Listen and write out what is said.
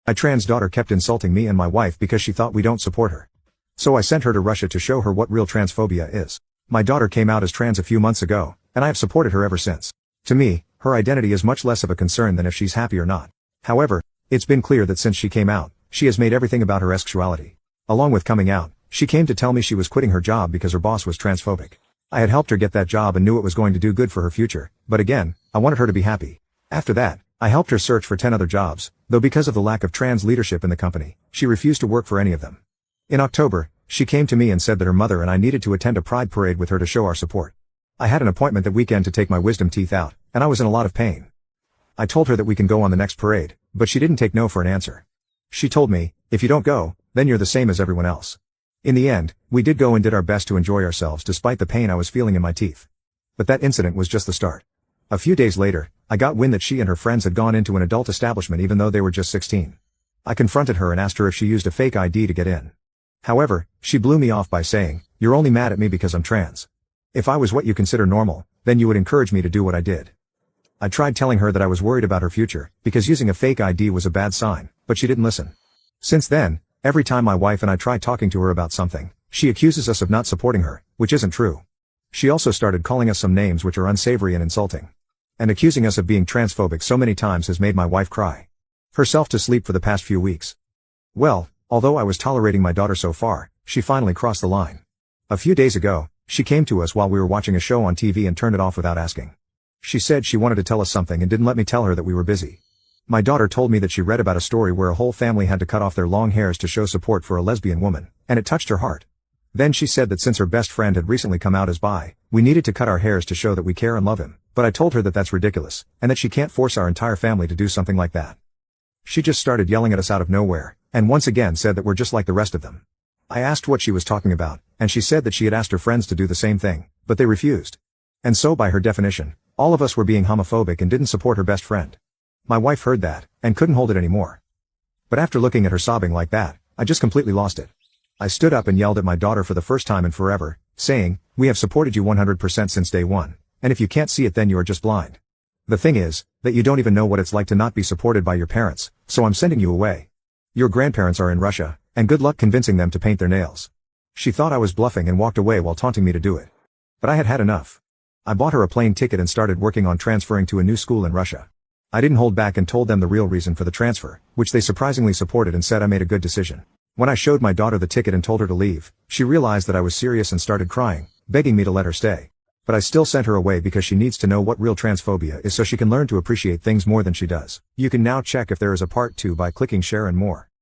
My trans daughter kept insulting me and my wife because she thought we don't support her. So I sent her to Russia to show her what real transphobia is. My daughter came out as trans a few months ago, and I have supported her ever since. To me, her identity is much less of a concern than if she's happy or not. However, it's been clear that since she came out, she has made everything about her sexuality. Along with coming out, she came to tell me she was quitting her job because her boss was transphobic. I had helped her get that job and knew it was going to do good for her future, but again, I wanted her to be happy. After that, I helped her search for 10 other jobs, though because of the lack of trans leadership in the company, she refused to work for any of them. In October, she came to me and said that her mother and I needed to attend a pride parade with her to show our support. I had an appointment that weekend to take my wisdom teeth out, and I was in a lot of pain. I told her that we can go on the next parade, but she didn't take no for an answer. She told me, if you don't go, then you're the same as everyone else. In the end, we did go and did our best to enjoy ourselves despite the pain I was feeling in my teeth. But that incident was just the start. A few days later, I got wind that she and her friends had gone into an adult establishment even though they were just 16. I confronted her and asked her if she used a fake ID to get in. However, she blew me off by saying, "You're only mad at me because I'm trans. If I was what you consider normal, then you would encourage me to do what I did." I tried telling her that I was worried about her future, because using a fake ID was a bad sign, but she didn't listen. Since then, every time my wife and I try talking to her about something, she accuses us of not supporting her, which isn't true. She also started calling us some names which are unsavory and insulting. And accusing us of being transphobic so many times has made my wife cry herself to sleep for the past few weeks. Well, although I was tolerating my daughter so far, she finally crossed the line. A few days ago, she came to us while we were watching a show on TV and turned it off without asking. She said she wanted to tell us something and didn't let me tell her that we were busy. My daughter told me that she read about a story where a whole family had to cut off their long hairs to show support for a lesbian woman, and it touched her heart. Then she said that since her best friend had recently come out as bi, we needed to cut our hairs to show that we care and love him, but I told her that that's ridiculous, and that she can't force our entire family to do something like that. She just started yelling at us out of nowhere, and once again said that we're just like the rest of them. I asked what she was talking about, and she said that she had asked her friends to do the same thing, but they refused. And so by her definition, all of us were being homophobic and didn't support her best friend. My wife heard that, and couldn't hold it anymore. But after looking at her sobbing like that, I just completely lost it. I stood up and yelled at my daughter for the first time in forever, saying, "We have supported you 100% since day one, and if you can't see it then you are just blind. The thing is, that you don't even know what it's like to not be supported by your parents, so I'm sending you away. Your grandparents are in Russia, and good luck convincing them to paint their nails." She thought I was bluffing and walked away while taunting me to do it. But I had had enough. I bought her a plane ticket and started working on transferring to a new school in Russia. I didn't hold back and told them the real reason for the transfer, which they surprisingly supported and said I made a good decision. When I showed my daughter the ticket and told her to leave, she realized that I was serious and started crying, begging me to let her stay. But I still sent her away because she needs to know what real transphobia is so she can learn to appreciate things more than she does. You can now check if there is a part 2 by clicking share and more.